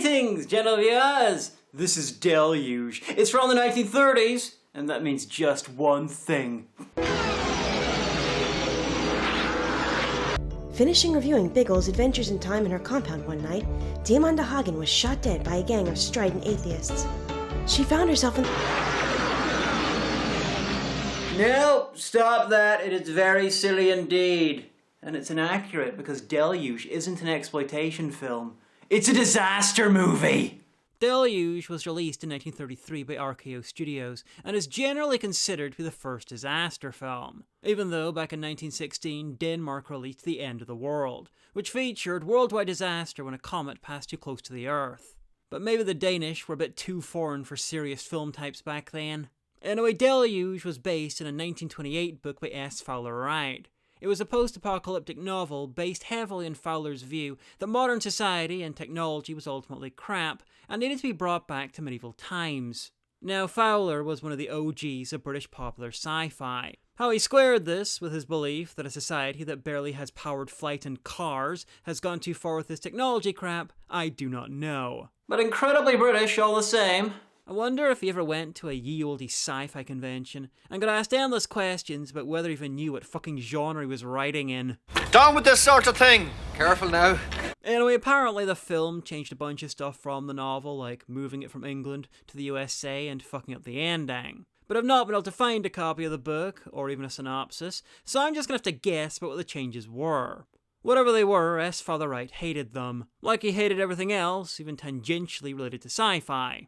Greetings, gentle viewers! This is Deluge. It's from the 1930s, and that means just one thing. Finishing reviewing Biggle's Adventures in Time in her compound one night, Diamanda Hagan was shot dead by a gang of strident atheists. She found herself in... Nope, stop that. It is very silly indeed. And it's inaccurate because Deluge isn't an exploitation film. It's a disaster movie! Deluge was released in 1933 by RKO Studios and is generally considered to be the first disaster film, even though back in 1916 Denmark released The End of the World, which featured worldwide disaster when a comet passed too close to the Earth. But maybe the Danish were a bit too foreign for serious film types back then. Anyway, Deluge was based in a 1928 book by S. Fowler Wright. It was a post-apocalyptic novel based heavily on Fowler's view that modern society and technology was ultimately crap and needed to be brought back to medieval times. Now, Fowler was one of the OGs of British popular sci-fi. How he squared this with his belief that a society that barely has powered flight and cars has gone too far with this technology crap, I do not know. But incredibly British all the same. I wonder if he ever went to a ye olde sci-fi convention and got asked endless questions about whether he even knew what fucking genre he was writing in. Down with this sort of thing! Careful now. Anyway, apparently the film changed a bunch of stuff from the novel, like moving it from England to the USA and fucking up the ending. But I've not been able to find a copy of the book, or even a synopsis, so I'm just gonna have to guess about what the changes were. Whatever they were, S. Fowler Wright hated them. Like he hated everything else, even tangentially related to sci-fi.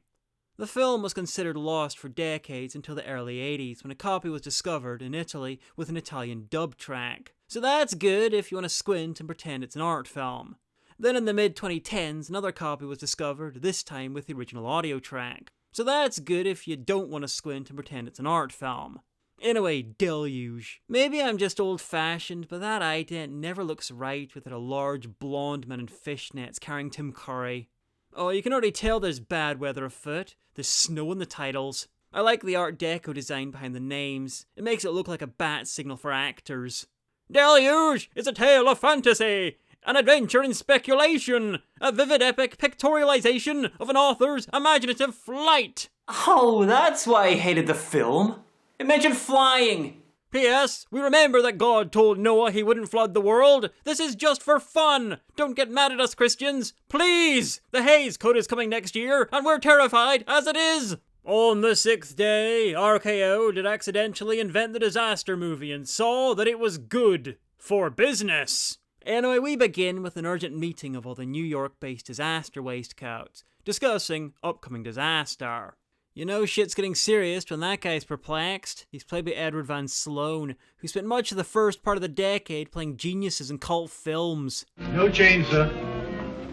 The film was considered lost for decades until the early 80s when a copy was discovered in Italy with an Italian dub track. So that's good if you want to squint and pretend it's an art film. Then in the mid-2010s, another copy was discovered, this time with the original audio track. So that's good if you don't want to squint and pretend it's an art film. Anyway, Deluge. Maybe I'm just old-fashioned, but that ident never looks right without a large blonde man in fishnets carrying Tim Curry. Oh, you can already tell there's bad weather afoot. There's snow in the titles. I like the Art Deco design behind the names. It makes it look like a bat signal for actors. Deluge is a tale of fantasy, an adventure in speculation, a vivid epic pictorialization of an author's imaginative flight. Oh, that's why I hated the film. It mentioned flying. P.S. We remember that God told Noah he wouldn't flood the world. This is just for fun. Don't get mad at us, Christians. Please! The Hays Code is coming next year, and we're terrified as it is. On the 6th day, RKO did accidentally invent the disaster movie and saw that it was good for business. Anyway, we begin with an urgent meeting of all the New York-based disaster waistcoats, discussing upcoming disaster. You know shit's getting serious when that guy's perplexed. He's played by Edward Van Sloan, who spent much of the first part of the decade playing geniuses in cult films. No change, sir.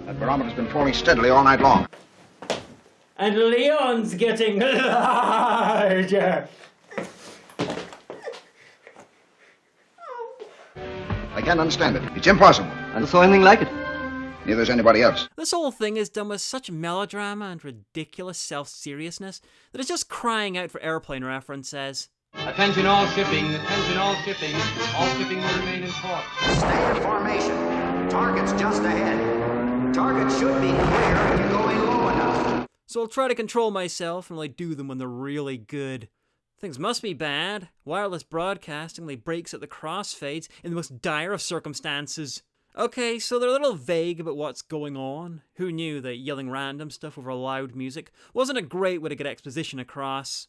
That barometer's been falling steadily all night long. And Leon's getting larger. I can't understand it. It's impossible. I never saw anything like it. Neither is anybody else. This whole thing is done with such melodrama and ridiculous self-seriousness that it's just crying out for airplane references. Attention all shipping, attention all shipping. All shipping will remain in port. Stay in formation. Target's just ahead. Target should be clear if you're going low enough. So I'll try to control myself and only do them when they're really good. Things must be bad. Wireless broadcasting only breaks at the crossfades in the most dire of circumstances. Okay, so they're a little vague about what's going on. Who knew that yelling random stuff over loud music wasn't a great way to get exposition across?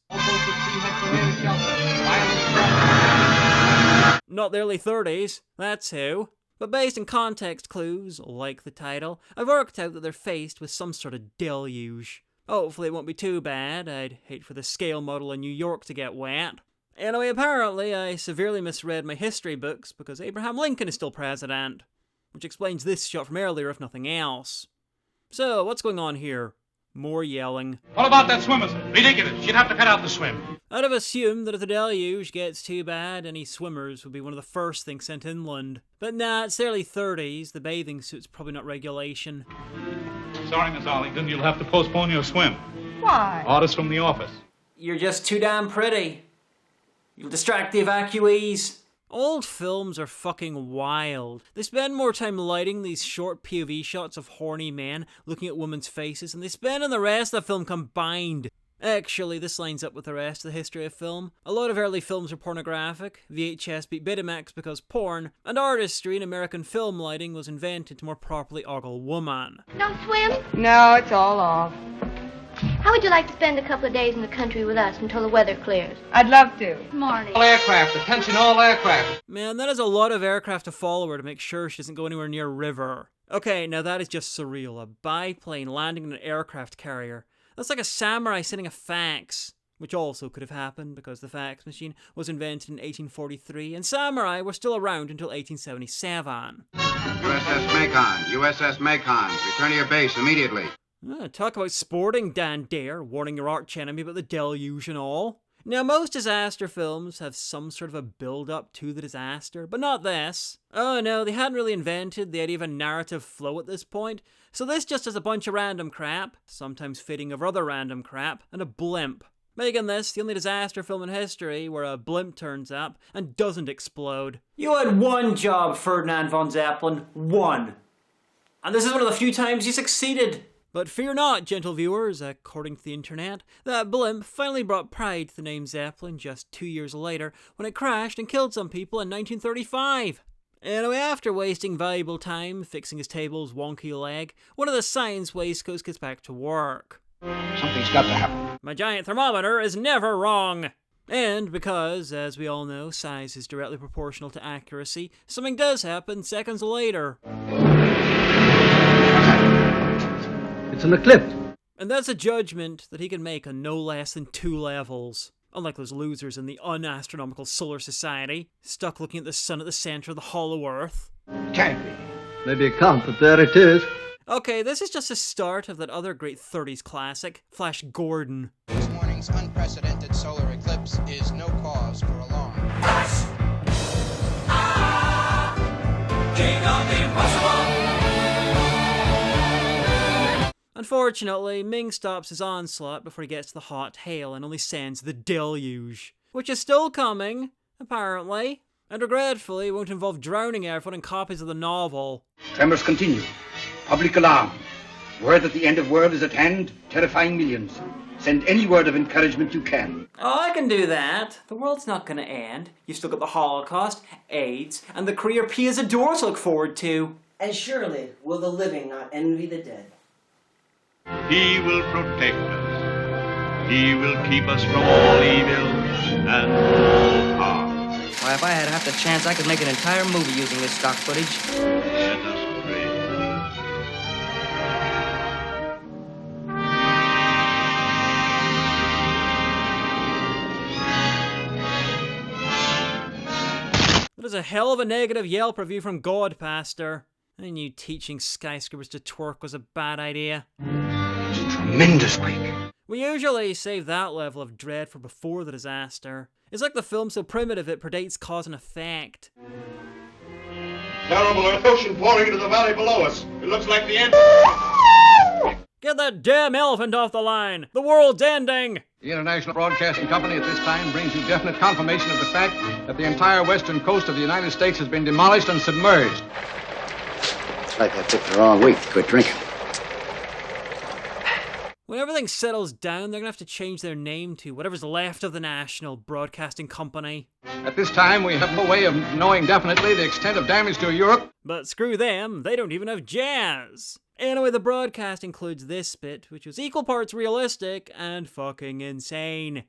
Not the early 30s, that's who. But based on context clues, like the title, I've worked out that they're faced with some sort of deluge. Hopefully it won't be too bad. I'd hate for the scale model in New York to get wet. Anyway, apparently I severely misread my history books because Abraham Lincoln is still president. Which explains this shot from earlier, if nothing else. So, what's going on here? More yelling. What about that swimmers? Ridiculous. You'd have to cut out the swim. I'd have assumed that if the deluge gets too bad, any swimmers would be one of the first things sent inland. But nah, it's the early 30s. The bathing suit's probably not regulation. Sorry, Miss Arlington. You'll have to postpone your swim. Why? Orders from the office. You're just too damn pretty. You'll distract the evacuees. Old films are fucking wild. They spend more time lighting these short POV shots of horny men looking at women's faces than they spend on the rest of the film combined. Actually, this lines up with the rest of the history of film. A lot of early films were pornographic, VHS beat Betamax because porn, and artistry in American film lighting was invented to more properly ogle woman. No swim? No, it's all off. How would you like to spend a couple of days in the country with us until the weather clears? I'd love to. Morning. All aircraft, attention all aircraft. Man, that is a lot of aircraft to follow her to make sure she doesn't go anywhere near a river. Okay, now that is just surreal. A biplane landing in an aircraft carrier. That's like a samurai sending a fax, which also could have happened because the fax machine was invented in 1843 and samurai were still around until 1877. USS Macon, USS Macon, return to your base immediately. Talk about sporting, Dan Dare, warning your arch enemy about the deluge and all. Now, most disaster films have some sort of a build-up to the disaster, but not this. Oh no, they hadn't really invented the idea of a narrative flow at this point, so this just has a bunch of random crap, sometimes fitting over other random crap, and a blimp. Making this the only disaster film in history where a blimp turns up and doesn't explode. You had one job, Ferdinand von Zeppelin. One. And this is one of the few times you succeeded. But fear not, gentle viewers, according to the internet, that blimp finally brought pride to the name Zeppelin just 2 years later when it crashed and killed some people in 1935. Anyway, after wasting valuable time fixing his table's wonky leg, one of the science waistcoats gets back to work. Something's got to happen. My giant thermometer is never wrong! And because, as we all know, size is directly proportional to accuracy, something does happen seconds later. It's an eclipse. And that's a judgment that he can make on no less than 2 levels. Unlike those losers in the unastronomical Solar Society, stuck looking at the sun at the center of the hollow earth. Can't be. Maybe it can't, but there it is. Okay, this is just the start of that other great 30s classic, Flash Gordon. This morning's unprecedented solar eclipse is no cause for alarm. King of the Impossible! Unfortunately, Ming stops his onslaught before he gets to the hot hail and only sends the deluge, which is still coming, apparently, and regretfully won't involve drowning everyone in copies of the novel. Tremors continue. Public alarm. Word that the end of world is at hand, terrifying millions. Send any word of encouragement you can. Oh, I can do that. The world's not gonna end. You've still got the Holocaust, AIDS, and the career Piazza Doors to look forward to. And surely will the living not envy the dead. He will protect us. He will keep us from all evil and all harm. Why, if I had half the chance, I could make an entire movie using this stock footage. Let us pray. That is a hell of a negative Yelp review from God, Pastor. I knew teaching skyscrapers to twerk was a bad idea. It's tremendous quake. We usually save that level of dread for before the disaster. It's like the film so primitive it predates cause and effect. Terrible earth ocean pouring into the valley below us. It looks like the end. Get that damn elephant off the line! The world's ending! The International Broadcasting Company at this time brings you definite confirmation of the fact that the entire western coast of the United States has been demolished and submerged. It's like I picked the wrong week to quit drinking. When everything settles down, they're gonna have to change their name to whatever's left of the National Broadcasting Company. At this time, we have no way of knowing definitely the extent of damage to Europe. But screw them, they don't even have jazz! Anyway, the broadcast includes this bit, which was equal parts realistic and fucking insane.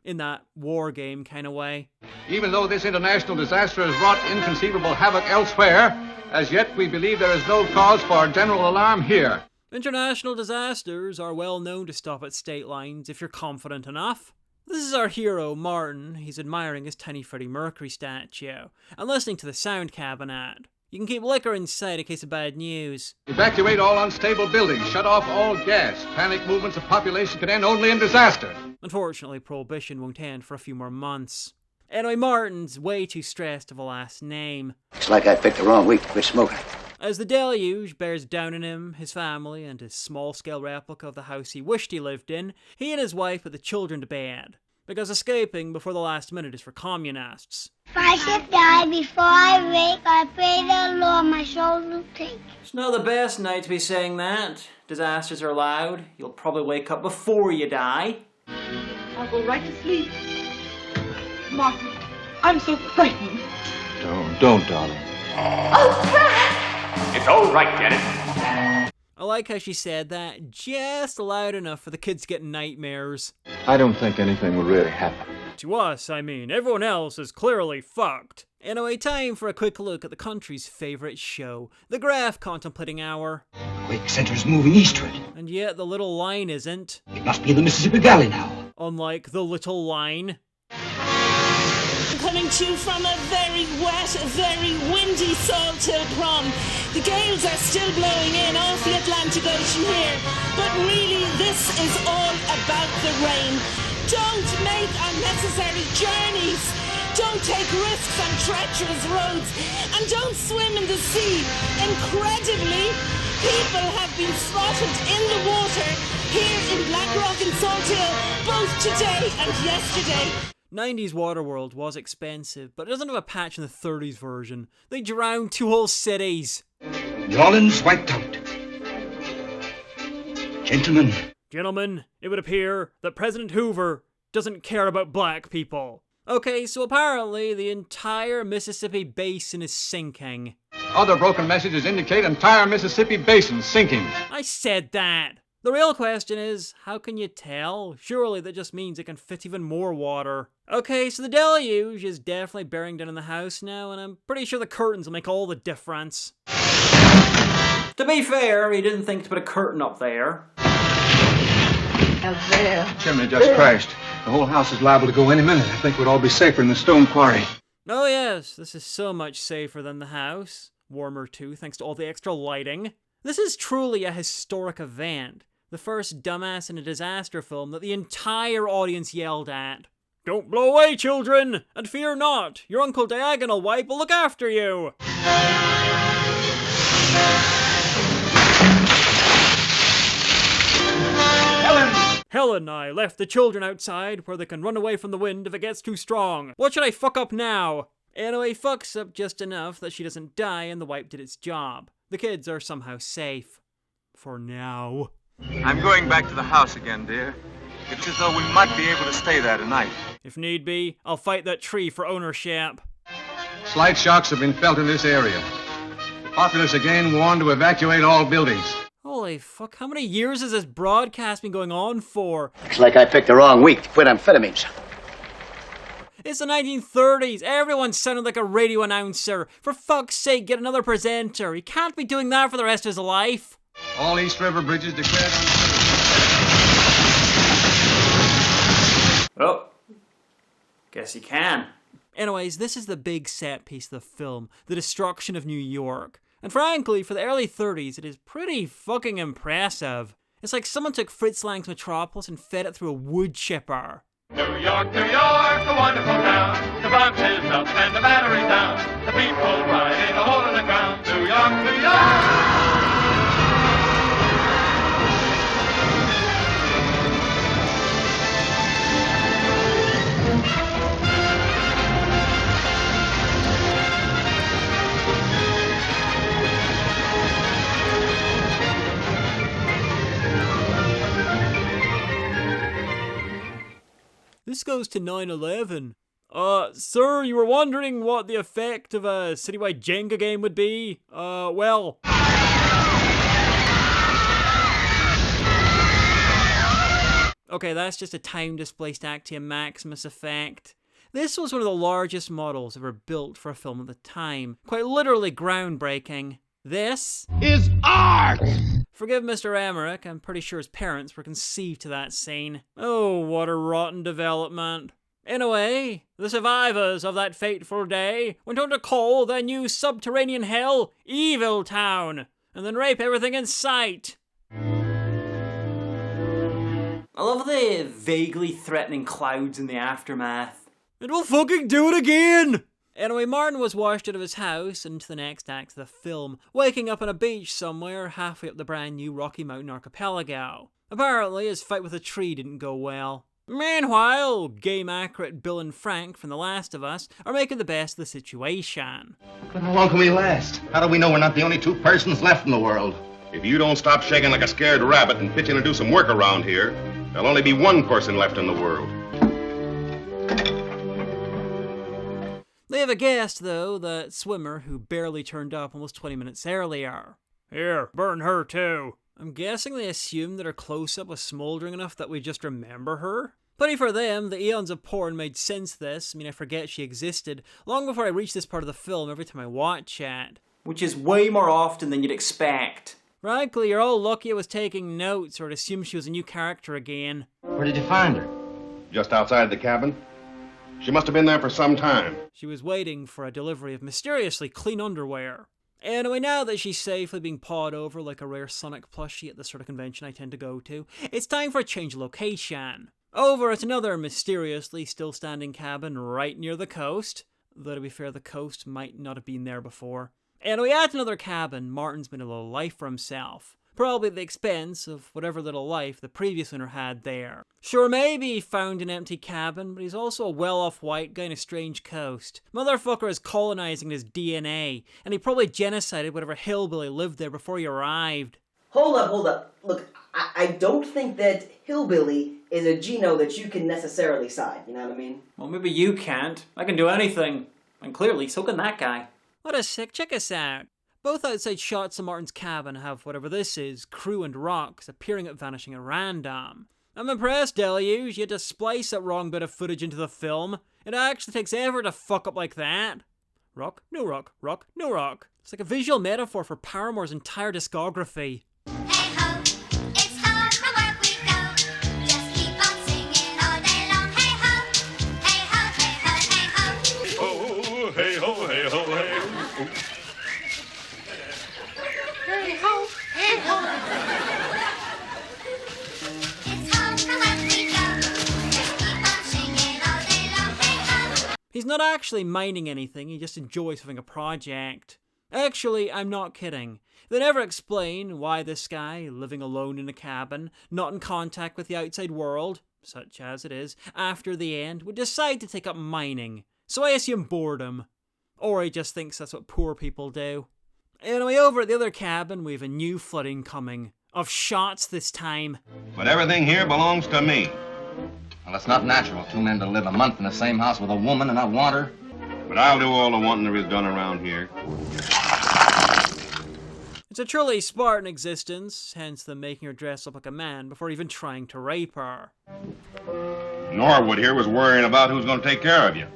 In that war game kind of way. Even though this international disaster has wrought inconceivable havoc elsewhere, as yet we believe there is no cause for general alarm here. International disasters are well known to stop at state lines if you're confident enough. This is our hero, Martin. He's admiring his tiny Freddie Mercury statue and listening to the sound cabinet. You can keep liquor inside in case of bad news. Evacuate all unstable buildings, shut off all gas. Panic movements of population can end only in disaster. Unfortunately, Prohibition won't end for a few more months. Anyway, Martin's way too stressed to have a last name. It's like I picked the wrong week to quit smoking. As the deluge bears down on him, his family, and his small-scale replica of the house he wished he lived in, he and his wife put the children to bed. because escaping before the last minute is for communists. If I should die before I wake, I pray the Lord my soul will take. It's not the best night to be saying that. Disasters are loud. You'll probably wake up before you die. I'll go right to sleep. Martin, I'm so frightened. Don't, darling. Oh, Frank! It's all right, Janet. I like how she said that just loud enough for the kids to get nightmares. I don't think anything will really happen. To us, I mean. Everyone else is clearly fucked. Anyway, time for a quick look at the country's favourite show, the Graph Contemplating Hour. The wake center's moving eastward. And yet the little line isn't. It must be in the Mississippi Valley now. Unlike the little line. Coming to you from a very wet, very windy Salt Hill prom. The gales are still blowing in off the Atlantic Ocean here, but really this is all about the rain. Don't make unnecessary journeys. Don't take risks on treacherous roads, and don't swim in the sea. Incredibly, people have been spotted in the water here in Blackrock and Salt Hill, both today and yesterday. 90s Waterworld was expensive, but it doesn't have a patch in the 30s version. They drowned 2 whole cities. New Orleans wiped out. Gentlemen, it would appear that President Hoover doesn't care about black people. Okay, so apparently the entire Mississippi basin is sinking. Other broken messages indicate entire Mississippi basin sinking. I said that. The real question is, how can you tell? Surely that just means it can fit even more water. Okay, so the deluge is definitely bearing down in the house now, and I'm pretty sure the curtains will make all the difference. To be fair, he didn't think to put a curtain up there. Chimney just crashed. The whole house is liable to go any minute. I think we'd all be safer in the stone quarry. Oh yes, this is so much safer than the house. Warmer too, thanks to all the extra lighting. This is truly a historic event. The first dumbass in a disaster film that the entire audience yelled at. Don't blow away, children! And fear not! Your Uncle Diagonal Wipe will look after you! Helen and I left the children outside where they can run away from the wind if it gets too strong. What should I fuck up now? Anyway, fucks up just enough that she doesn't die and the wipe did its job. The kids are somehow safe. For now. I'm going back to the house again, dear. It's as though we might be able to stay there tonight. If need be, I'll fight that tree for ownership. Slight shocks have been felt in this area. The populace again warned to evacuate all buildings. Holy fuck, how many years has this broadcast been going on for? Looks like I picked the wrong week to quit amphetamines. It's the 1930s. Everyone sounded like a radio announcer. For fuck's sake, get another presenter. He can't be doing that for the rest of his life. All East River bridges declared unsafe. Oh. Guess you can. Anyways, this is the big set piece of the film. The destruction of New York. And frankly, for the early 30s, it is pretty fucking impressive. It's like someone took Fritz Lang's Metropolis and fed it through a wood chipper. New York, a wonderful town. The Bronx is up and the Battery's down. The people ride in a hole in the ground. New York, New York. This goes to 9/11. Sir, you were wondering what the effect of a citywide Jenga game would be? Well... Okay, that's just a time-displaced Actium Maximus effect. This was one of the largest models ever built for a film at the time. Quite literally groundbreaking. This is art! Forgive Mr. Emmerich, I'm pretty sure his parents were conceived to that scene. Oh, what a rotten development. Anyway, the survivors of that fateful day went on to call their new subterranean hell Evil Town, and then rape everything in sight. I love the vaguely threatening clouds in the aftermath. It will fucking do it again! Anyway, Martin was washed out of his house into the next act of the film, waking up on a beach somewhere halfway up the brand new Rocky Mountain archipelago. Apparently, his fight with a tree didn't go well. Meanwhile, game-accurate Bill and Frank from The Last of Us are making the best of the situation. But how long can we last? How do we know we're not the only two persons left in the world? If you don't stop shaking like a scared rabbit and pitch in and do some work around here, there'll only be one person left in the world. They have a guest, though, that swimmer who barely turned up almost 20 minutes earlier. Here, burn her too. I'm guessing they assumed that her close-up was smouldering enough that we just remember her? Pity for them, the eons of porn made since this. I mean, I forget she existed long before I reached this part of the film every time I watch it. Which is way more often than you'd expect. Frankly, you're all lucky I was taking notes or assumed she was a new character again. Where did you find her? Just outside the cabin. She must have been there for some time. She was waiting for a delivery of mysteriously clean underwear. Anyway, now that she's safely being pawed over like a rare Sonic plushie at the sort of convention I tend to go to, it's time for a change of location. Over at another mysteriously still standing cabin right near the coast. Though to be fair, the coast might not have been there before. Anyway, at another cabin, Martin's made a little life for himself. Probably at the expense of whatever little life the previous owner had there. Sure, maybe he found an empty cabin, but he's also a well-off white guy in a strange coast. Motherfucker is colonizing his DNA, and he probably genocided whatever hillbilly lived there before he arrived. Hold up. Look, I don't think that hillbilly is a geno that you can necessarily cite, you know what I mean? Well, maybe you can't. I can do anything. And clearly, so can that guy. What a sick, check us out. Both outside shots of Martin's cabin have whatever this is, crew and rocks, appearing at vanishing at random. I'm impressed, Deluge. You had to splice that wrong bit of footage into the film. It actually takes effort to fuck up like that. Rock, no rock, rock, no rock. It's like a visual metaphor for Paramore's entire discography. He's not actually mining anything, he just enjoys having a project. Actually, I'm not kidding. They never explain why this guy, living alone in a cabin, not in contact with the outside world, such as it is, after the end, would decide to take up mining. So I assume boredom. Or he just thinks that's what poor people do. Anyway, over at the other cabin, we have a new flooding coming. Of shots this time. But everything here belongs to me. Well, it's not natural. Two men to live a month in the same house with a woman and not want her. But I'll do all the wanting there is done around here. It's a truly Spartan existence, hence them making her dress up like a man before even trying to rape her. Norwood here was worrying about who's going to take care of you.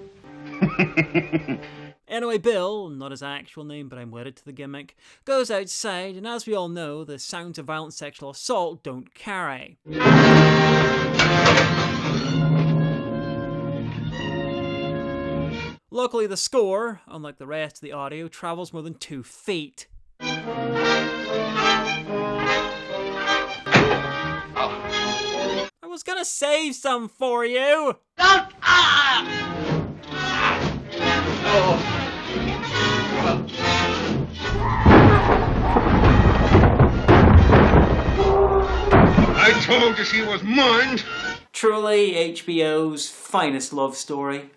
Anyway, Bill, not his actual name, but I'm wedded to the gimmick, goes outside, and as we all know, the sounds of violent sexual assault don't carry. Luckily, the score, unlike the rest of the audio, travels more than 2 feet. I was gonna save some for you! Don't! I told you she was mine! Truly HBO's finest love story.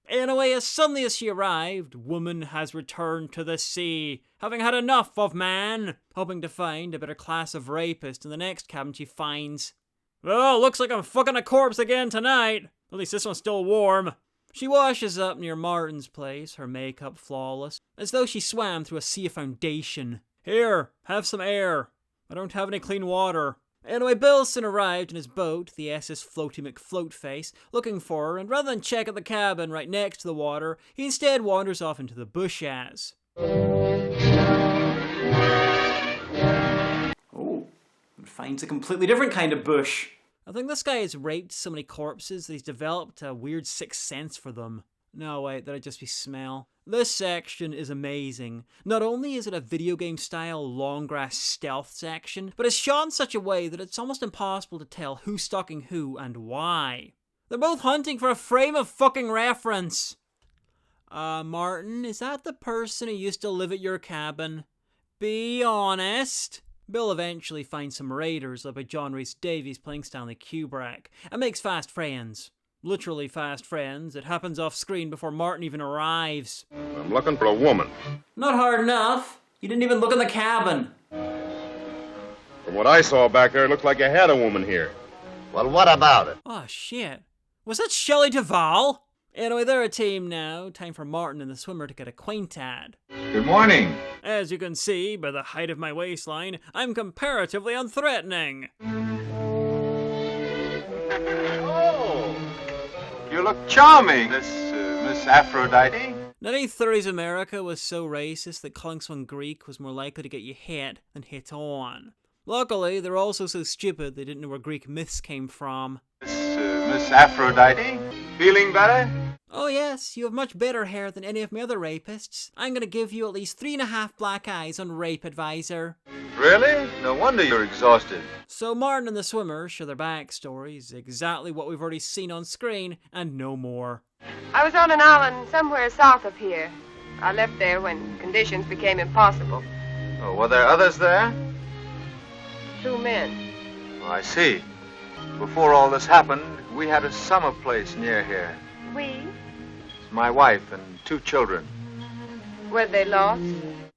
Anyway, as suddenly as she arrived, woman has returned to the sea, having had enough of man, hoping to find a better class of rapist in the next cabin she finds. Well, looks like I'm fucking a corpse again tonight. At least this one's still warm. She washes up near Martin's place, her makeup flawless, as though she swam through a sea of foundation. Here, have some air. I don't have any clean water. Anyway, Bill soon arrived in his boat, the SS Floaty McFloatface, looking for her, and rather than check out the cabin right next to the water, he instead wanders off into the bushes. Oh, and finds a completely different kind of bush. I think this guy has raped so many corpses that he's developed a weird sixth sense for them. No, wait, that'd just be smell. This section is amazing. Not only is it a video game style long grass stealth section, but it's shot in such a way that it's almost impossible to tell who's stalking who and why. They're both hunting for a frame of fucking reference. Martin, is that the person who used to live at your cabin? Be honest. Bill eventually finds some raiders led by John Rhys Davies playing Stanley Kubrick, and makes fast friends. Literally fast friends. It happens off screen before Martin even arrives. I'm looking for a woman. Not hard enough. You didn't even look in the cabin. From what I saw back there, it looked like you had a woman here. Well, what about it? Oh, shit. Was that Shelley Duvall? Anyway, they're a team now. Time for Martin and the swimmer to get acquainted. Good morning. As you can see, by the height of my waistline, I'm comparatively unthreatening. Oh, you look charming, Miss Aphrodite. 1930s America was so racist that calling someone Greek was more likely to get you hit than hit on. Luckily, they're also so stupid they didn't know where Greek myths came from. Miss Aphrodite, feeling better? Oh yes, you have much better hair than any of my other rapists. I'm gonna give you at least 3.5 black eyes on Rape Advisor. Really? No wonder you're exhausted. So Martin and the swimmer share their backstories, exactly what we've already seen on screen, and no more. I was on an island somewhere south of here. I left there when conditions became impossible. Oh, were there others there? 2 men. Oh, I see. Before all this happened, we had a summer place near here. We? My wife and 2 children. Were they lost?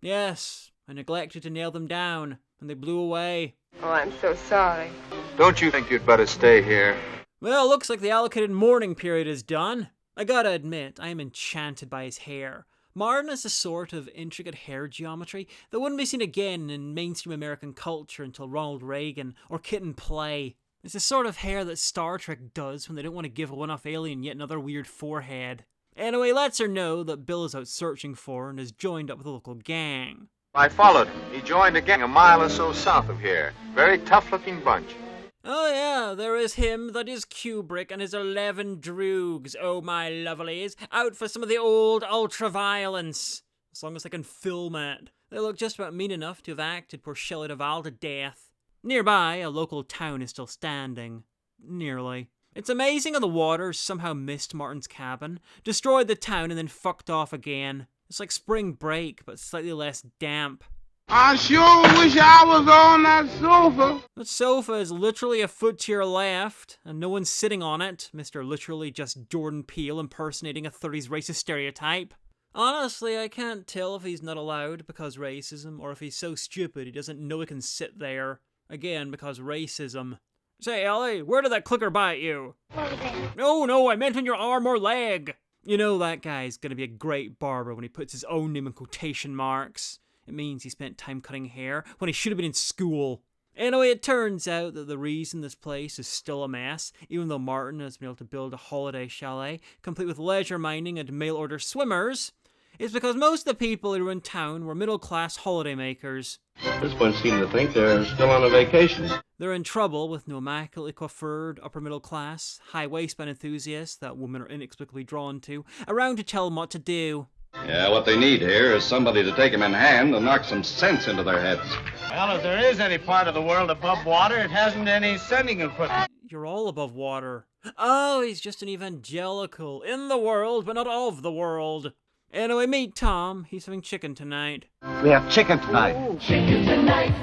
Yes, I neglected to nail them down, and they blew away. Oh, I'm so sorry. Don't you think you'd better stay here? Well, looks like the allocated mourning period is done. I gotta admit, I am enchanted by his hair. Martin has a sort of intricate hair geometry that wouldn't be seen again in mainstream American culture until Ronald Reagan or Kid and Play. It's the sort of hair that Star Trek does when they don't want to give a one-off alien yet another weird forehead. Anyway, lets her know that Bill is out searching for her and has joined up with a local gang. I followed him. He joined a gang a mile or so south of here. Very tough-looking bunch. Oh yeah, there is him, that is Kubrick, and his 11 droogs, oh my lovelies, out for some of the old ultra-violence. As long as they can film it. They look just about mean enough to have acted poor Shelley Duvall to death. Nearby, a local town is still standing. Nearly. It's amazing how the waters somehow missed Martin's cabin, destroyed the town, and then fucked off again. It's like spring break, but slightly less damp. I sure wish I was on that sofa. That sofa is literally a foot to your left, and no one's sitting on it. Mr. Literally just Jordan Peele impersonating a 30s racist stereotype. Honestly, I can't tell if he's not allowed because racism, or if he's so stupid he doesn't know he can sit there. Again, because racism. Say, Ellie, where did that clicker bite you? Over there. No, I meant on your arm or leg. You know that guy's gonna be a great barber when he puts his own name in quotation marks. It means he spent time cutting hair when he should have been in school. Anyway, it turns out that the reason this place is still a mess, even though Martin has been able to build a holiday chalet, complete with leisure mining and mail-order swimmers, is because most of the people who were in town were middle-class holidaymakers. This one seems to think they're still on a vacation. They're in trouble with no immaculately coiffured, upper-middle-class, high-waistband enthusiasts that women are inexplicably drawn to, around to tell them what to do. Yeah, what they need here is somebody to take them in hand and knock some sense into their heads. Well, if there is any part of the world above water, it hasn't any sending equipment. You're all above water. Oh, he's just an evangelical. In the world, but not of the world. Anyway, meet Tom. He's having chicken tonight. We have chicken tonight. Ooh, chicken tonight.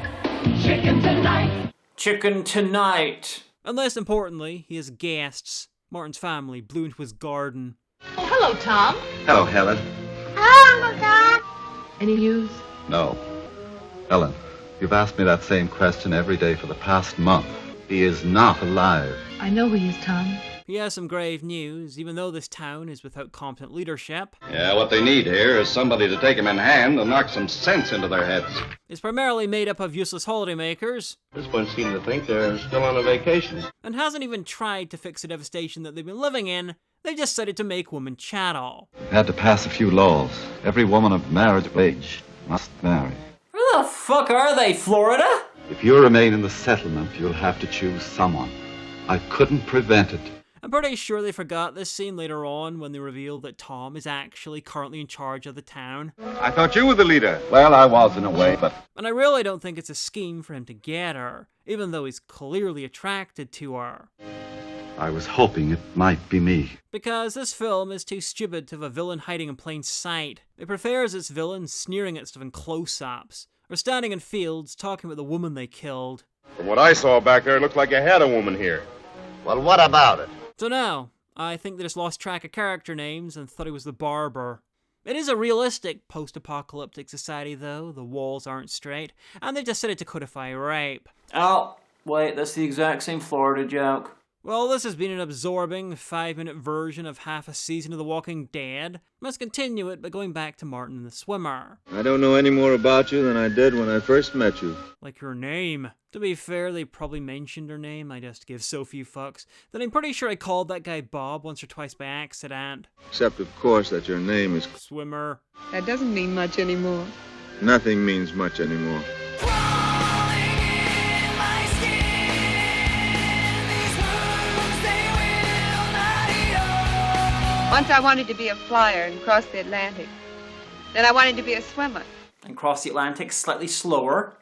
Chicken tonight. Chicken tonight. And less importantly, he has guests. Martin's family blew into his garden. Oh, hello, Tom. Hello, Helen. Hello, Uncle Tom. Any news? No. Helen, you've asked me that same question every day for the past month. He is not alive. I know he is, Tom. He has some grave news, even though this town is without competent leadership. Yeah, what they need here is somebody to take them in hand and knock some sense into their heads. It's primarily made up of useless holidaymakers. This one seems to think they're still on a vacation. And hasn't even tried to fix the devastation that they've been living in. They've decided to make women chattel. We had to pass a few laws. Every woman of marriage age must marry. Where the fuck are they, Florida? If you remain in the settlement, you'll have to choose someone. I couldn't prevent it. I'm pretty sure they forgot this scene later on when they revealed that Tom is actually currently in charge of the town. I thought you were the leader. Well, I was in a way, but... And I really don't think it's a scheme for him to get her, even though he's clearly attracted to her. I was hoping it might be me. Because this film is too stupid to have a villain hiding in plain sight. It prefers its villain sneering at stuff in close-ups, are standing in fields talking about the woman they killed. From what I saw back there, it looked like you had a woman here. Well, what about it? So now, I think they just lost track of character names and thought he was the barber. It is a realistic post-apocalyptic society, though. The walls aren't straight, and they've decided to codify rape. Oh, wait, that's the exact same Florida joke. Well, this has been an absorbing 5-minute version of half a season of The Walking Dead. Let's continue it by going back to Martin the swimmer. I don't know any more about you than I did when I first met you. Like your name. To be fair, they probably mentioned her name. I just give so few fucks that I'm pretty sure I called that guy Bob once or twice by accident. Except, of course, that your name is Swimmer. That doesn't mean much anymore. Nothing means much anymore. Once I wanted to be a flyer and cross the Atlantic. Then I wanted to be a swimmer. And cross the Atlantic slightly slower.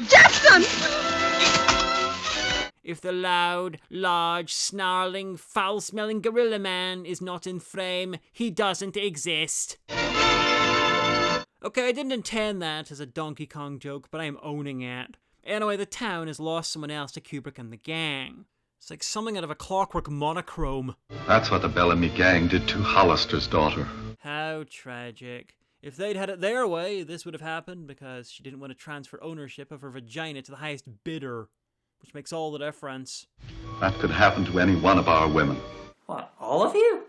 Jackson! If the loud, large, snarling, foul-smelling gorilla man is not in frame, he doesn't exist. Okay, I didn't intend that as a Donkey Kong joke, but I am owning it. Anyway, the town has lost someone else to Kubrick and the gang. It's like something out of a Clockwork monochrome. That's what the Bellamy gang did to Hollister's daughter. How tragic. If they'd had it their way, this would have happened because she didn't want to transfer ownership of her vagina to the highest bidder, which makes all the difference. That could happen to any one of our women. What, all of you?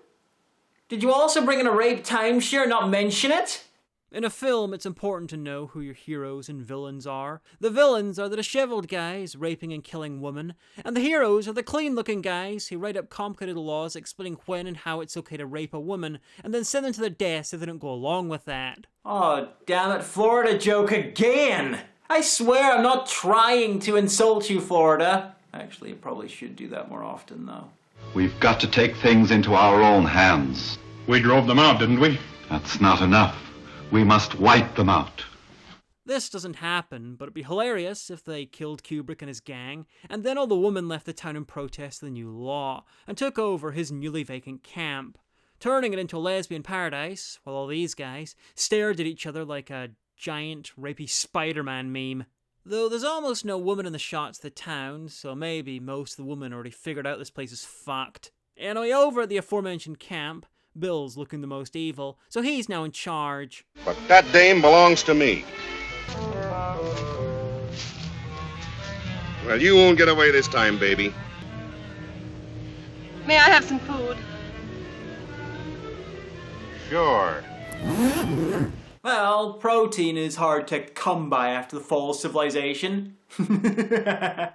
Did you also bring in a rape timeshare and not mention it? In a film, it's important to know who your heroes and villains are. The villains are the disheveled guys raping and killing women, and the heroes are the clean-looking guys who write up complicated laws explaining when and how it's okay to rape a woman, and then send them to their deaths if they don't go along with that. Oh, damn it, Florida joke again! I swear I'm not trying to insult you, Florida. Actually, I probably should do that more often, though. We've got to take things into our own hands. We drove them out, didn't we? That's not enough. We must wipe them out. This doesn't happen, but it'd be hilarious if they killed Kubrick and his gang, and then all the women left the town in protest of the new law, and took over his newly vacant camp, turning it into a lesbian paradise, while all these guys stared at each other like a giant, rapey Spider-Man meme. Though there's almost no woman in the shots of the town, so maybe most of the women already figured out this place is fucked. Anyway, over at the aforementioned camp, Bill's looking the most evil, so he's now in charge. But that dame belongs to me. Well, you won't get away this time, baby. May I have some food? Sure. Well, protein is hard to come by after the fall of civilization.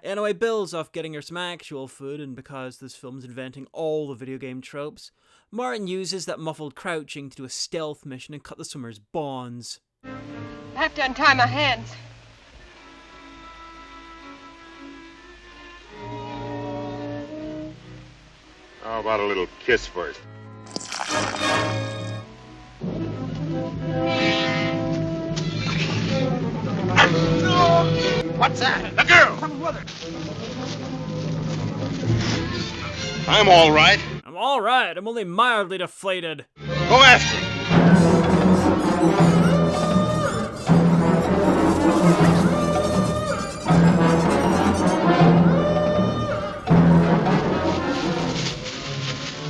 Anyway, Bill's off getting her some actual food, and because this film's inventing all the video game tropes, Martin uses that muffled crouching to do a stealth mission and cut the swimmer's bonds. I have to untie my hands. How about a little kiss first? What's that? The girl! Come with her. I'm all right. I'm all right. I'm only mildly deflated. Go ask her.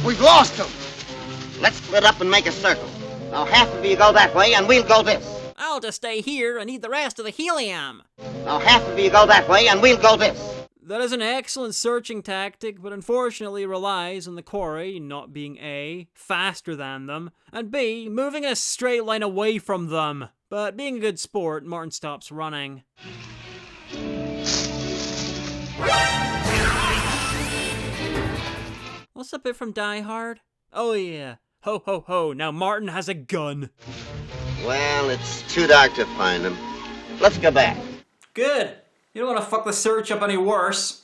We've lost him. Let's split up and make a circle. Now half of you go that way and we'll go this. I'll just stay here and eat the rest of the helium. Now half of you go that way and we'll go this. That is an excellent searching tactic, but unfortunately relies on the quarry not being A, faster than them, and B, moving in a straight line away from them. But being a good sport, Martin stops running. What's that bit from Die Hard? Oh yeah. Ho ho ho, now Martin has a gun. Well, it's too dark to find him. Let's go back. Good. You don't want to fuck the search up any worse.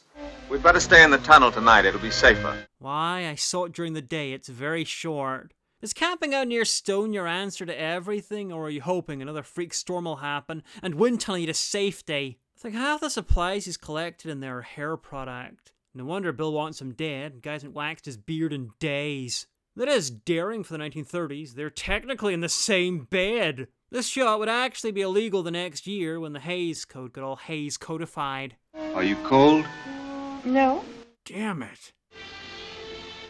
We'd better stay in the tunnel tonight. It'll be safer. Why? I saw it during the day. It's very short. Is camping out near Stone your answer to everything, or are you hoping another freak storm will happen and wind tunnel you to safety? It's like half the supplies he's collected in there are hair product. No wonder Bill wants him dead. Guy hasn't waxed his beard in days. That is daring for the 1930s. They're technically in the same bed. This shot would actually be illegal the next year when the Hays Code got all Hays codified. Are you cold? No. Damn it.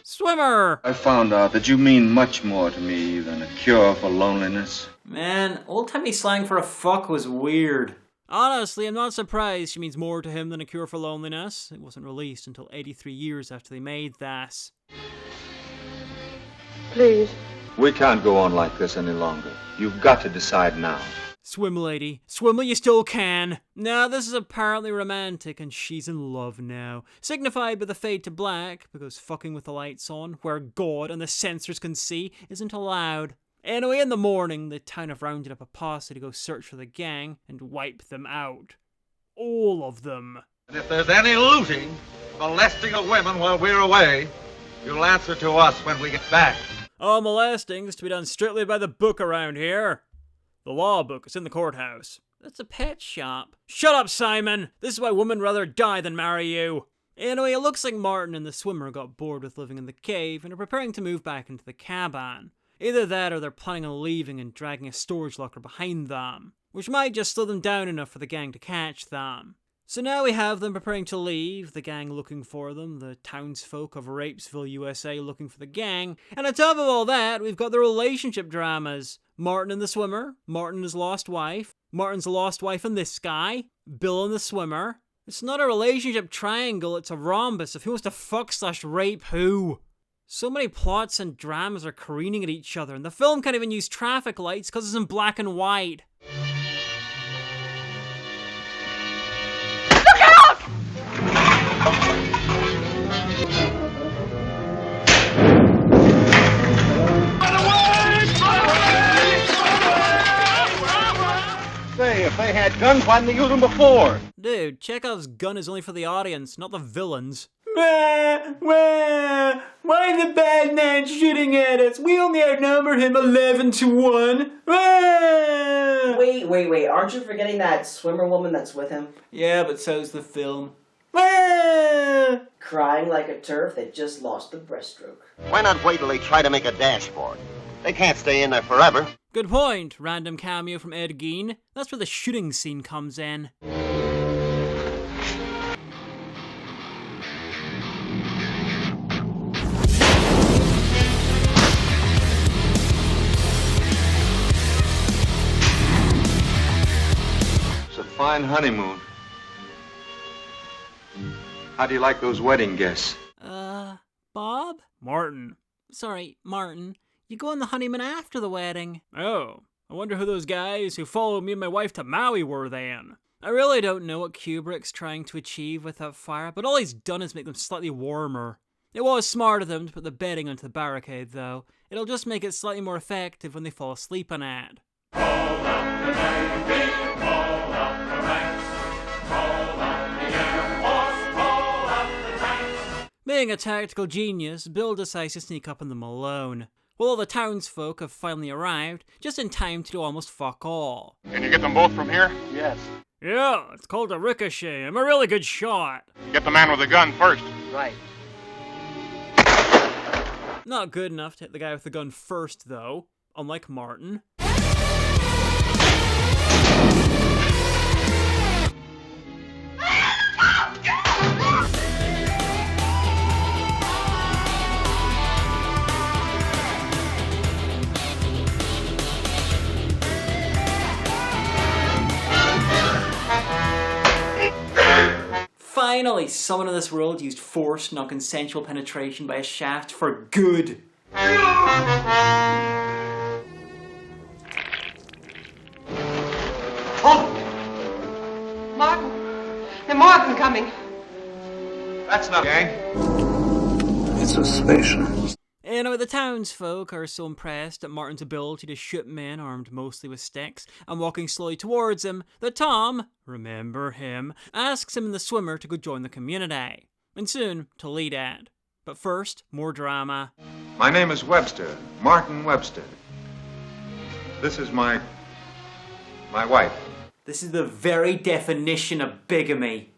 Swimmer! I found out that you mean much more to me than a cure for loneliness. Man, old-timey slang for a fuck was weird. Honestly, I'm not surprised she means more to him than a cure for loneliness. It wasn't released until 83 years after they made this. Please. We can't go on like this any longer. You've got to decide now. Swim, lady. Swim while you still can. Now, this is apparently romantic, and she's in love now. Signified by the fade to black, because fucking with the lights on, where God and the censors can see, isn't allowed. Anyway, in the morning, the town have rounded up a posse to go search for the gang and wipe them out. All of them. And if there's any looting, molesting of women while we're away, you'll answer to us when we get back. All molesting is to be done strictly by the book around here. The law book is in the courthouse. That's a pet shop. Shut up, Simon! This is why women rather die than marry you. Anyway, it looks like Martin and the swimmer got bored with living in the cave and are preparing to move back into the cabin. Either that or they're planning on leaving and dragging a storage locker behind them, which might just slow them down enough for the gang to catch them. So now we have them preparing to leave, the gang looking for them, the townsfolk of Rapesville, USA looking for the gang, and on top of all that, we've got the relationship dramas. Martin and the swimmer, Martin and his lost wife, Martin's the lost wife and this guy, Bill and the swimmer. It's not a relationship triangle, it's a rhombus of who wants to fuck/rape who. So many plots and dramas are careening at each other, and the film can't even use traffic lights because it's in black and white. Look out! Say, if they had guns, why didn't they use them before? Dude, Chekhov's gun is only for the audience, not the villains. Why the bad man shooting at us? We only outnumber him 11-1. Wait. Aren't you forgetting that swimmer woman that's with him? Yeah, but so's the film. Crying like a turf that just lost the breaststroke. Why not wait till they try to make a dash for it? They can't stay in there forever. Good point. Random cameo from Ed Gein. That's where the shooting scene comes in. It's a fine honeymoon. How do you like those wedding guests? Bob? Martin. Sorry, Martin. You go on the honeymoon after the wedding. Oh, I wonder who those guys who followed me and my wife to Maui were then. I really don't know what Kubrick's trying to achieve with that fire, but all he's done is make them slightly warmer. It was smart of them to put the bedding onto the barricade, though. It'll just make it slightly more effective when they fall asleep on it. Being a tactical genius, Bill decides to sneak up on them alone. Well, all the townsfolk have finally arrived, just in time to do almost fuck all. Can you get them both from here? Yes. Yeah, it's called a ricochet. I'm a really good shot. Get the man with the gun first. Right. Not good enough to hit the guy with the gun first, though, unlike Martin. Finally, someone in this world used forced, non-consensual penetration by a shaft for good. Oh! Martin! There's Martin coming. That's not gang. It's suspicion. Anyway, the townsfolk are so impressed at Martin's ability to shoot men armed mostly with sticks and walking slowly towards him that Tom, remember him, asks him and the swimmer to go join the community, and soon to lead it. But first, more drama. My name is Webster, Martin Webster. This is my wife. This is the very definition of bigamy.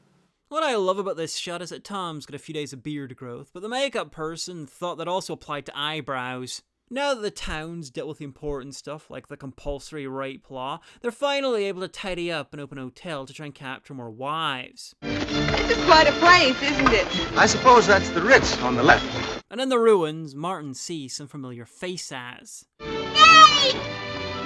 What I love about this shot is that Tom's got a few days of beard growth, but the makeup person thought that also applied to eyebrows. Now that the town's dealt with the important stuff, like the compulsory rape law, they're finally able to tidy up and open a hotel to try and capture more wives. This is quite a place, isn't it? I suppose that's the Ritz on the left. And in the ruins, Martin sees some familiar faces. Daddy!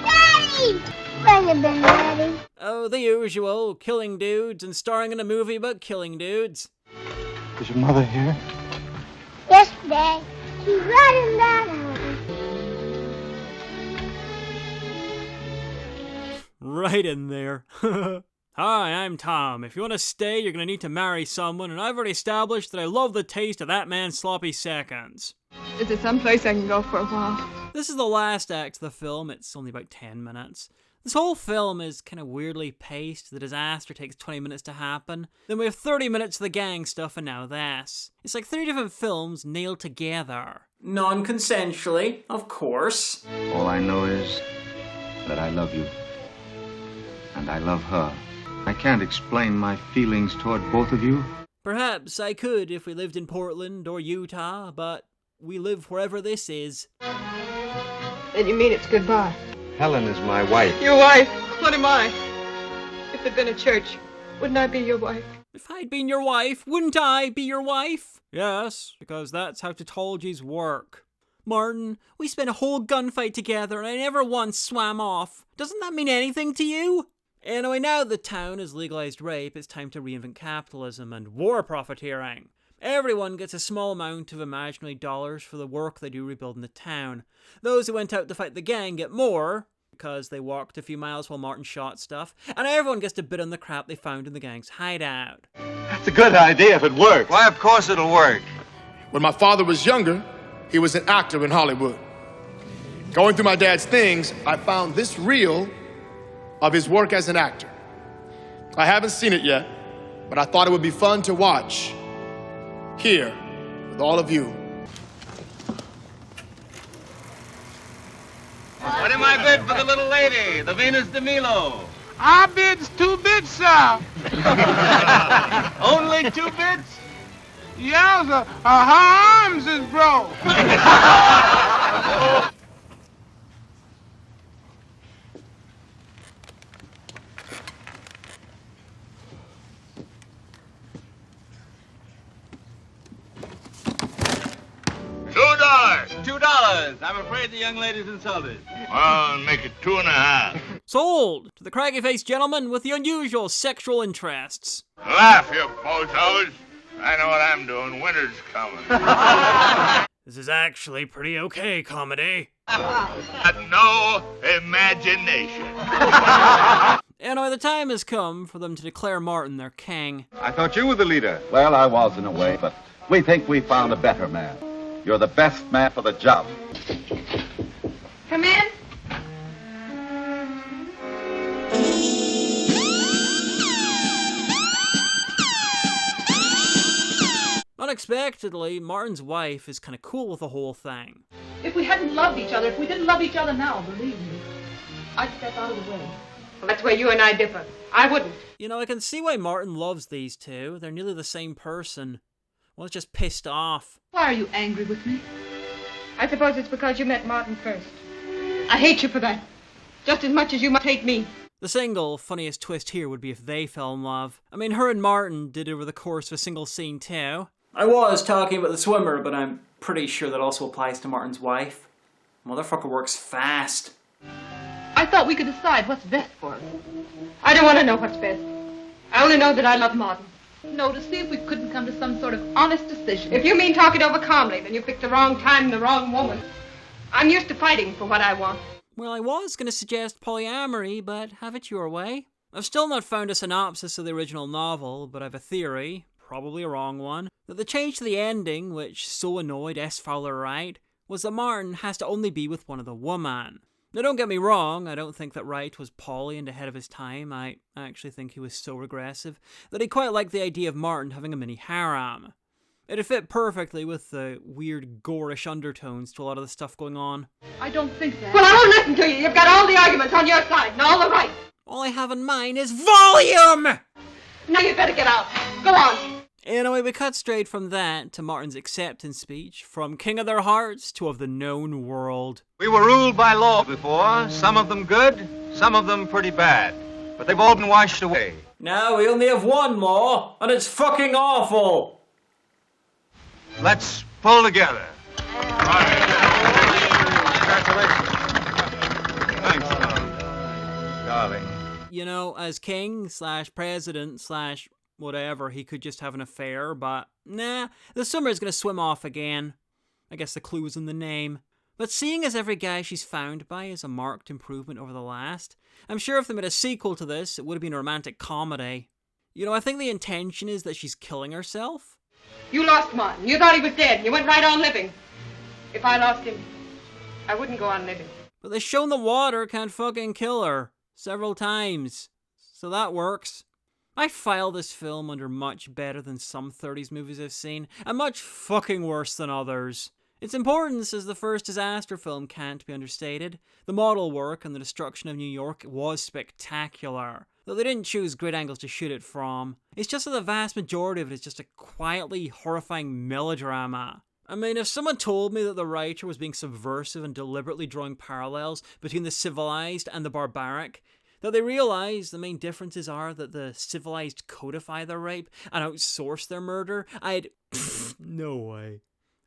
Daddy! Where you been, Daddy? Oh, the usual, killing dudes and starring in a movie about killing dudes. Is your mother here? Yes, Dad. She's right in that house. Right in there. Hi, I'm Tom. If you want to stay, you're going to need to marry someone, and I've already established that I love the taste of that man's sloppy seconds. Is there some place I can go for a while? This is the last act of the film. It's only about 10 minutes. This whole film is kind of weirdly paced. The disaster takes 20 minutes to happen. Then we have 30 minutes of the gang stuff, and now this. It's like 3 different films nailed together. Non-consensually, of course. All I know is that I love you. And I love her. I can't explain my feelings toward both of you. Perhaps I could if we lived in Portland or Utah, but we live wherever this is. Then you mean it's goodbye? Helen is my wife. Your wife? What am I? If there'd been a church, wouldn't I be your wife? If I'd been your wife, wouldn't I be your wife? Yes, because that's how tautologies work. Martin, we spent a whole gunfight together and I never once swam off. Doesn't that mean anything to you? Anyway, now the town has legalized rape, it's time to reinvent capitalism and war profiteering. Everyone gets a small amount of imaginary dollars for the work they do rebuilding the town. Those who went out to fight the gang get more, because they walked a few miles while Martin shot stuff, and everyone gets to bid on the crap they found in the gang's hideout. That's a good idea if it works. Why, of course it'll work. When my father was younger, he was an actor in Hollywood. Going through my dad's things, I found this reel of his work as an actor. I haven't seen it yet, but I thought it would be fun to watch here with all of you. What am I bid for the little lady, the Venus de Milo? I bids 2 bids, sir. Only 2 bids? Yeah, sir. Her arms is broke. $2. I'm afraid the young lady's insulted. Well, make it 2.5. Sold to the craggy-faced gentleman with the unusual sexual interests. Laugh, you bozos. I know what I'm doing. Winter's coming. This is actually pretty okay comedy. No imagination. Anyway, the time has come for them to declare Martin their king. I thought you were the leader. Well, I was in a way, but we think we found a better man. You're the best man for the job. Come in. Unexpectedly, Martin's wife is kind of cool with the whole thing. If we hadn't loved each other, if we didn't love each other now, believe me, I'd step out of the way. Well, that's where you and I differ. I wouldn't. You know, I can see why Martin loves these two. They're nearly the same person. Well, it's just pissed off. Why are you angry with me? I suppose it's because you met Martin first. I hate you for that. Just as much as you must hate me. The single funniest twist here would be if they fell in love. I mean, her and Martin did it over the course of a single scene too. I was talking about the swimmer, but I'm pretty sure that also applies to Martin's wife. Motherfucker works fast. I thought we could decide what's best for us. I don't want to know what's best. I only know that I love Martin. No, to see if we couldn't come to some sort of honest decision. If you mean talk it over calmly, then you picked the wrong time and the wrong woman. I'm used to fighting for what I want. Well, I was going to suggest polyamory, but have it your way. I've still not found a synopsis of the original novel, but I've a theory, probably a wrong one, that the change to the ending, which so annoyed S. Fowler Wright, was that Martin has to only be with one of the women. Now, don't get me wrong, I don't think that Wright was poly and ahead of his time. I actually think he was so regressive that he quite liked the idea of Martin having a mini harem. It'd fit perfectly with the weird, gorish undertones to a lot of the stuff going on. I don't think that. Well, I won't listen to you. You've got all the arguments on your side and all the right. All I have in mind is volume! Now you'd better get out. Go on. Anyway, we cut straight from that to Martin's acceptance speech, from king of their hearts to of the known world. We were ruled by law before, some of them good, some of them pretty bad. But they've all been washed away. Now we only have one law, and it's fucking awful. Let's pull together. Thanks, Tom. Darling. You know, as king / president / whatever, he could just have an affair, but nah, the summer is gonna swim off again. I guess the clue was in the name. But seeing as every guy she's found by is a marked improvement over the last, I'm sure if they made a sequel to this, it would have been a romantic comedy. You know, I think the intention is that she's killing herself. You lost Martin. You thought he was dead. You went right on living. If I lost him, I wouldn't go on living. But they've shown the water can't fucking kill her several times, so that works. I file this film under much better than some 30s movies I've seen, and much fucking worse than others. Its importance as the first disaster film can't be understated. The model work and the destruction of New York was spectacular, though they didn't choose great angles to shoot it from. It's just that the vast majority of it is just a quietly horrifying melodrama. I mean, if someone told me that the writer was being subversive and deliberately drawing parallels between the civilized and the barbaric, that they realize the main differences are that the civilized codify their rape and outsource their murder, no way.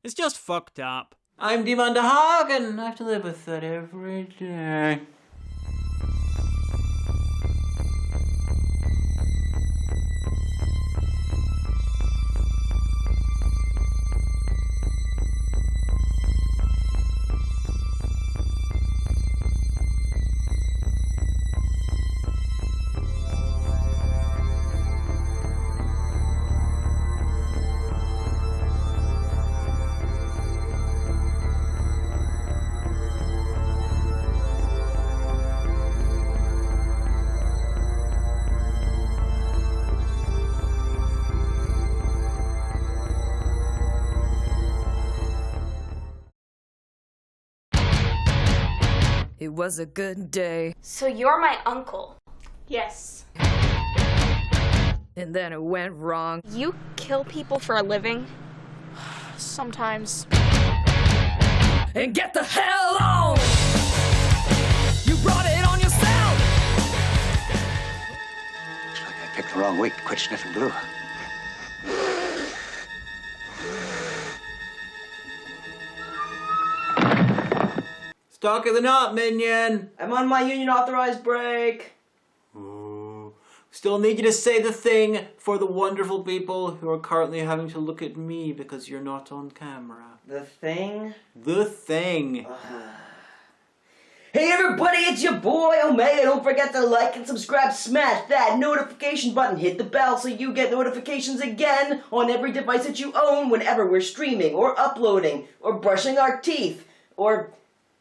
It's just fucked up. I'm Demanda Hagan. I have to live with that every day. It was a good day. So you're my uncle? Yes. And then it went wrong. You kill people for a living? Sometimes. And get the hell on! You brought it on yourself! Looks like I picked the wrong week to quit sniffing glue. Stock of the knot, minion! I'm on my union authorized break. Ooh. Still need you to say the thing for the wonderful people who are currently having to look at me because you're not on camera. The thing? The thing. Hey everybody, it's your boy Omega. Don't forget to like and subscribe, smash that notification button, hit the bell so you get notifications again on every device that you own whenever we're streaming or uploading or brushing our teeth or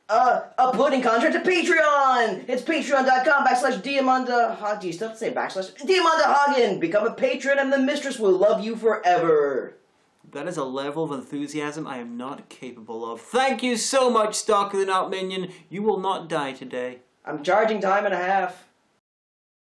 uploading content to Patreon. It's patreon.com/Diamanda. Do you still have to say backslash? Diamanda Hagan. Become a patron and the mistress will love you forever. That is a level of enthusiasm I am not capable of. Thank you so much, Stock of the Knot Minion. You will not die today. I'm charging time and a half.